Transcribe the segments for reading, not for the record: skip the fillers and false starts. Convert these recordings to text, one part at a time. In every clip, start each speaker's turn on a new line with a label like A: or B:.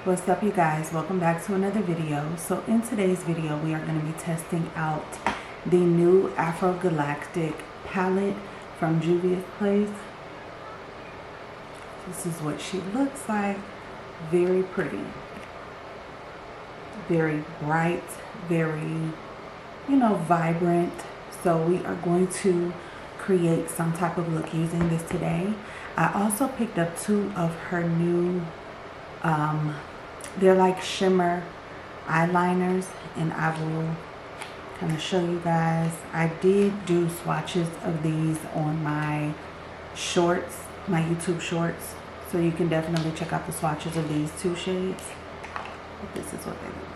A: What's up, you guys? Welcome back to another video. So in today's video we are going to be testing out the new Afrogalactic palette from Juvia'S. This is what she looks like. Very pretty, very bright, very, you know, vibrant. So we are going to create some type of look using this today. I also picked up two of her new they're like shimmer eyeliners, and I will kind of show you guys. I did do swatches of these on my shorts, my YouTube shorts, so you can definitely check out the swatches of these two shades. But this is what they look like.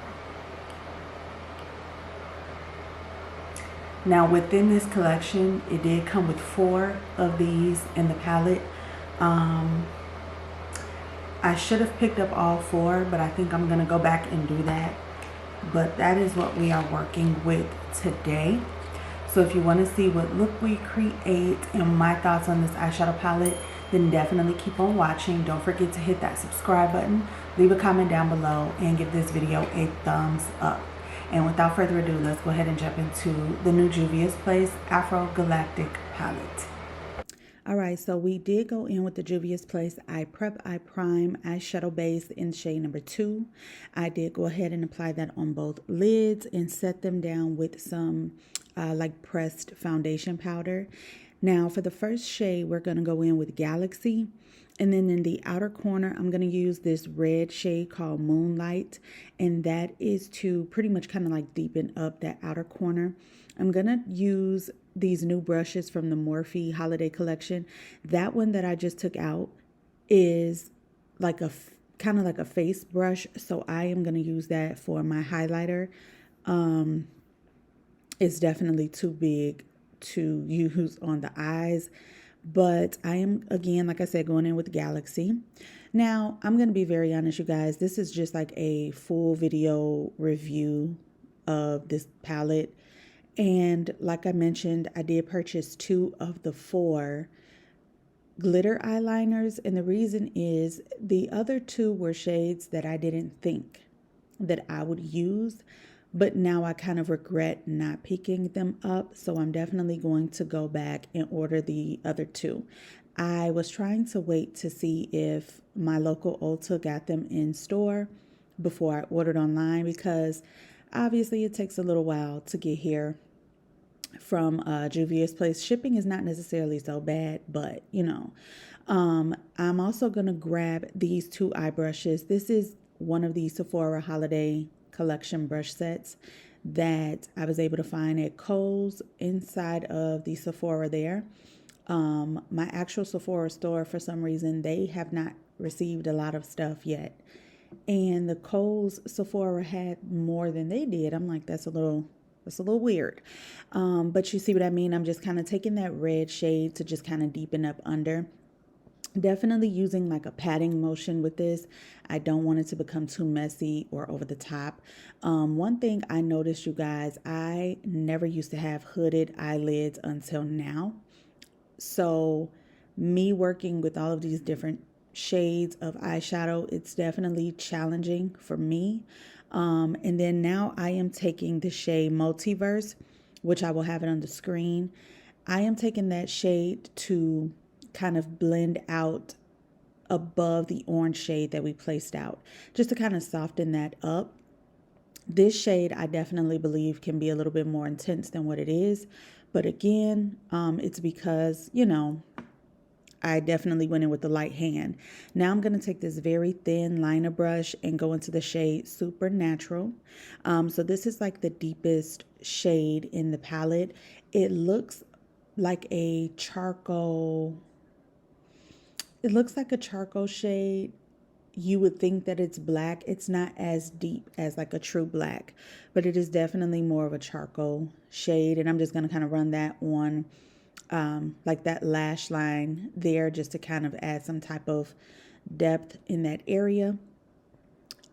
A: Now within this collection, it did come with 4 of these in the palette. I should have picked up all 4, but I think I'm going to go back and do that. But that is what we are working with today. So if you want to see what look we create and my thoughts on this eyeshadow palette, then definitely keep on watching. Don't forget to hit that subscribe button, leave a comment down below, and give this video a thumbs up. And without further ado, let's go ahead and jump into the new Juvia'S Afrogalactic palette. Alright, so we did go in with the Juvia'S Eye Prep, Eye Prime eyeshadow base in shade number 2. I did go ahead and apply that on both lids and set them down with some like pressed foundation powder. Now for the first shade, we're going to go in with Galaxy. And then in the outer corner, I'm going to use this red shade called Moonlight. And that is to pretty much kind of like deepen up that outer corner. I'm going to use these new brushes from the Morphe Holiday Collection. That one that I just took out is like a kind of like a face brush. So I am going to use that for my highlighter. It's definitely too big to use on the eyes. But I am, again, like I said, going in with Galaxy. Now, I'm going to be very honest, you guys. This is just like a full video review of this palette. And like I mentioned, I did purchase 2 of the 4 glitter eyeliners. And the reason is the other 2 were shades that I didn't think that I would use. But now I kind of regret not picking them up. So I'm definitely going to go back and order the other 2. I was trying to wait to see if my local Ulta got them in store before I ordered online, because obviously it takes a little while to get here from Juvia'S. Shipping is not necessarily so bad, but you know. I'm also going to grab these 2 eye brushes. This is one of the Sephora Holiday Collection brush sets that I was able to find at Kohl's inside of the Sephora there. My actual Sephora store, for some reason, they have not received a lot of stuff yet. And the Kohl's Sephora had more than they did. I'm like, that's a little weird. But you see what I mean? I'm just kind of taking that red shade to just kind of deepen up under. Definitely using like a patting motion with this. I don't want it to become too messy or over the top. One thing I noticed, you guys, I never used to have hooded eyelids until now. So me working with all of these different shades of eyeshadow, it's definitely challenging for me. And then now I am taking the shade Multiverse, which I will have it on the screen. I am taking that shade to kind of blend out above the orange shade that we placed out, just to kind of soften that up. This shade I definitely believe can be a little bit more intense than what it is. But again, it's because, you know, I definitely went in with the light hand. Now I'm going to take this very thin liner brush and go into the shade Supernatural. So this is like the deepest shade in the palette. It looks like a charcoal. It looks like a charcoal shade. You would think that it's black. It's not as deep as like a true black, but it is definitely more of a charcoal shade. And I'm just going to kind of run that on like that lash line there, just to kind of add some type of depth in that area.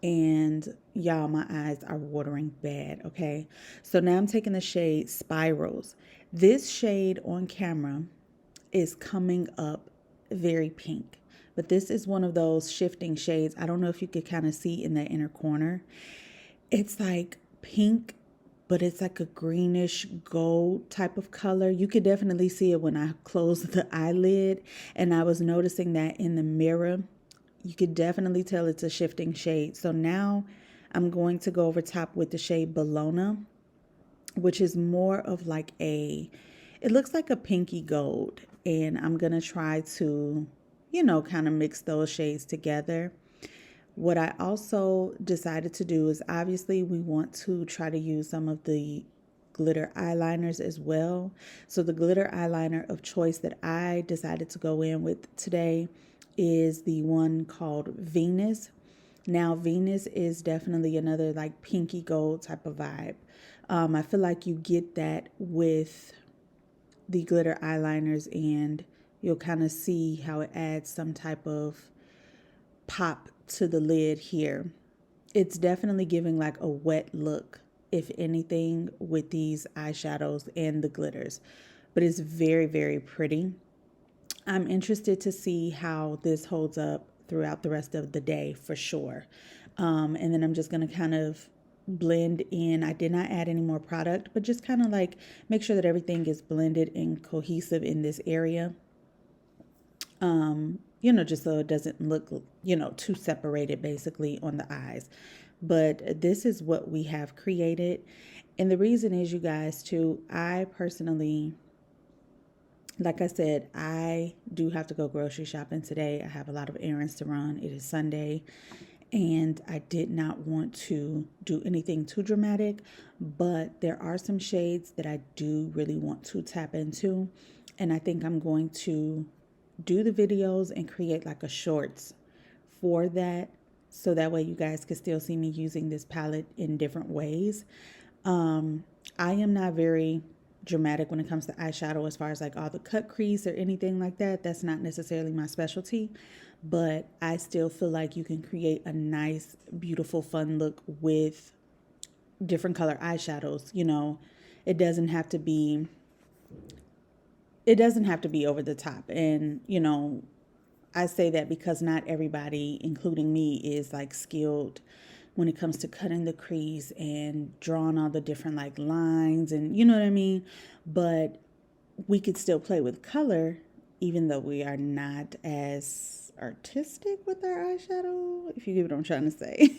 A: And y'all, my eyes are watering bad, okay? So now I'm taking the shade Spirals. This shade on camera is coming up very pink. but this is one of those shifting shades. I don't know if you could kind of see in that inner corner. It's like pink, but it's like a greenish gold type of color. You could definitely see it when I closed the eyelid, and I was noticing that in the mirror. You could definitely tell it's a shifting shade. So now I'm going to go over top with the shade Bologna, which is more of like it looks like a pinky gold. And I'm going to try to, kind of mix those shades together. What I also decided to do is obviously we want to try to use some of the glitter eyeliners as well. So the glitter eyeliner of choice that I decided to go in with today is the one called Venus. Now, Venus is definitely another like pinky gold type of vibe. I feel like you get that with the glitter eyeliners, and you'll kind of see how it adds some type of pop to the lid here. It's definitely giving like a wet look, if anything, with these eyeshadows and the glitters, but it's very, very pretty. I'm interested to see how this holds up throughout the rest of the day for sure. And then I'm just going to kind of blend in. I did not add any more product, but just kind of like make sure that everything is blended and cohesive in this area. Just so it doesn't look, too separated basically on the eyes. But this is what we have created. And the reason is, you guys, too, I personally, like I said, I do have to go grocery shopping today. I have a lot of errands to run. It is Sunday, and I did not want to do anything too dramatic, but there are some shades that I do really want to tap into, and I think I'm going to do the videos and create like a shorts for that, so that way you guys can still see me using this palette in different ways. I am not very dramatic when it comes to eyeshadow as far as like all the cut crease or anything like that. That's not necessarily my specialty, but I still feel like you can create a nice, beautiful, fun look with different color eyeshadows. It doesn't have to be over the top. And I say that because not everybody, including me, is like skilled when it comes to cutting the crease and drawing all the different like lines, and you know what I mean? But we could still play with color, even though we are not as artistic with our eyeshadow, if you get what I'm trying to say.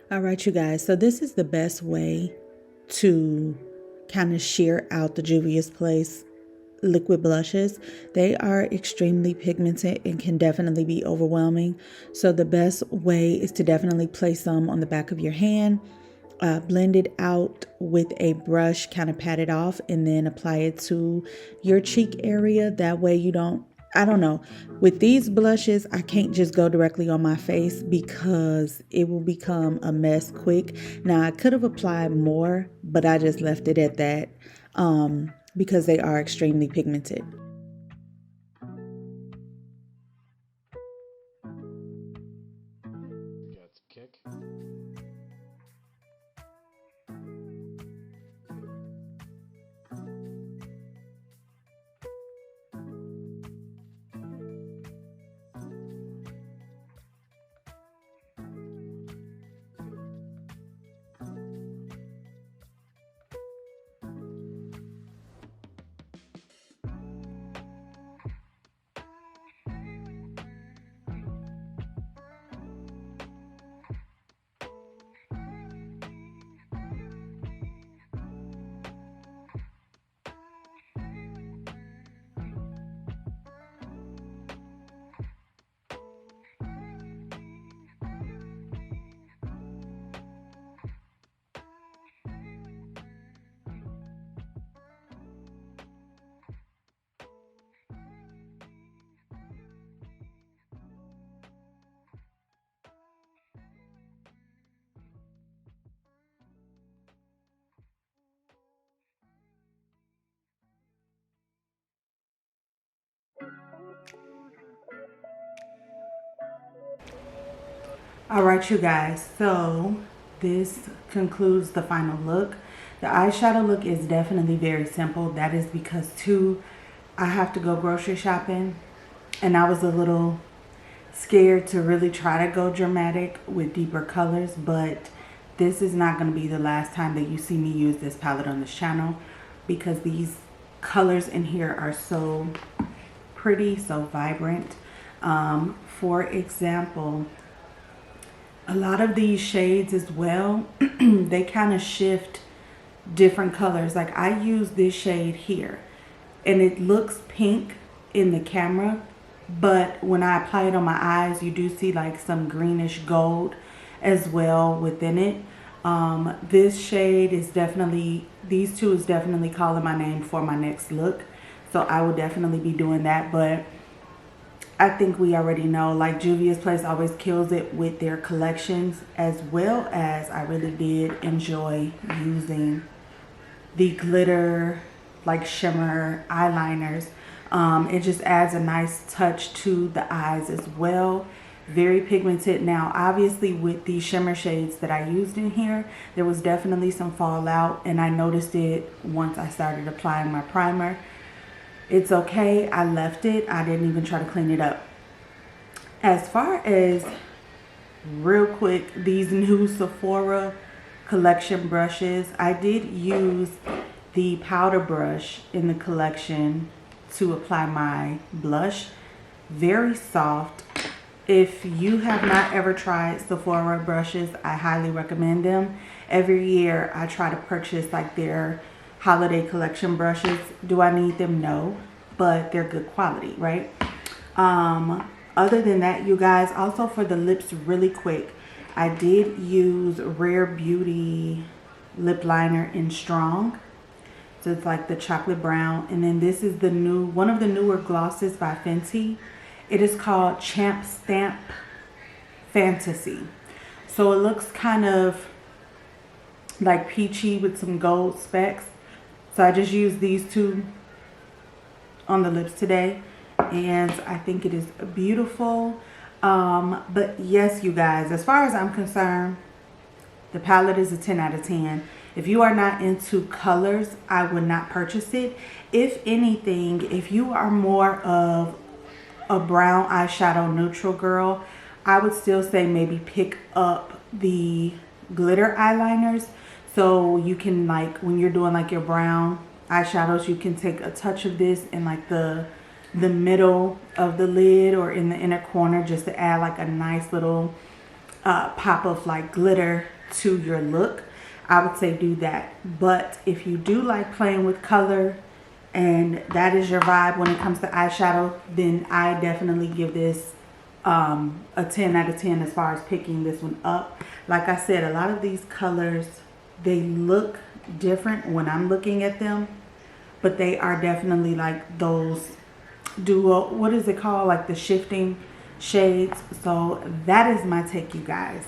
A: All right, you guys. So this is the best way to kind of sheer out the Juvia's Place liquid blushes. They are extremely pigmented and can definitely be overwhelming. So the best way is to definitely place some on the back of your hand, blend it out with a brush, kind of pat it off, and then apply it to your cheek area. That way you don't, I don't know. With these blushes, I can't just go directly on my face because it will become a mess quick. Now, I could have applied more, but I just left it at that because they are extremely pigmented.
B: Got some kick.
A: All right, you guys, so this concludes the final look. The eyeshadow look is definitely very simple. That is because too, I have to go grocery shopping and I was a little scared to really try to go dramatic with deeper colors, but this is not going to be the last time that you see me use this palette on this channel because these colors in here are so pretty, so vibrant. For example, a lot of these shades as well, they kind of shift different colors. Like I use this shade here and it looks pink in the camera, but when I apply it on my eyes, you do see like some greenish gold as well within it. This shade is definitely, these two is definitely calling my name for my next look. So I will definitely be doing that, but I think we already know, like Juvia's Place always kills it with their collections, as well as I really did enjoy using the glitter, like shimmer eyeliners. It just adds a nice touch to the eyes as well. Very pigmented. Now, obviously with the shimmer shades that I used in here, there was definitely some fallout, and I noticed it once I started applying my primer. It's okay, I left it. I didn't even try to clean it up. As far as, real quick, these new Sephora collection brushes, I did use the powder brush in the collection to apply my blush. Very soft. If you have not ever tried Sephora brushes, I highly recommend them. Every year I try to purchase like their holiday collection brushes. Do I need them? No, but they're good quality, right? Other than that, you guys, also for the lips, really quick, I did use Rare Beauty lip liner in Strong. So it's like the chocolate brown, and then this is the new, one of the newer glosses by Fenty. It is called Champ Stamp Fantasy. So it looks kind of like peachy with some gold specks. So I just used these two on the lips today, and I think it is beautiful. But yes, you guys, as far as I'm concerned, the palette is a 10 out of 10. If you are not into colors, I would not purchase it. If anything, if you are more of a brown eyeshadow neutral girl, I would still say maybe pick up the glitter eyeliners. So you can, like, when you're doing like your brown eyeshadows, you can take a touch of this in like the middle of the lid or in the inner corner, just to add like a nice little pop of like glitter to your look, I would say do that. But if you do like playing with color and that is your vibe when it comes to eyeshadow, then I definitely give this a 10 out of 10 as far as picking this one up. Like I said, a lot of these colors, they look different when I'm looking at them, but they are definitely like those dual, what is it called, like the shifting shades. So that is my take, you guys.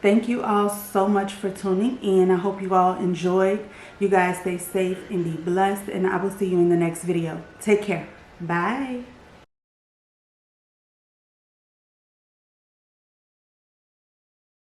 A: Thank you all so much for tuning in. I hope you all enjoyed. You guys stay safe and be blessed, and I will see you in the next video. Take care. Bye.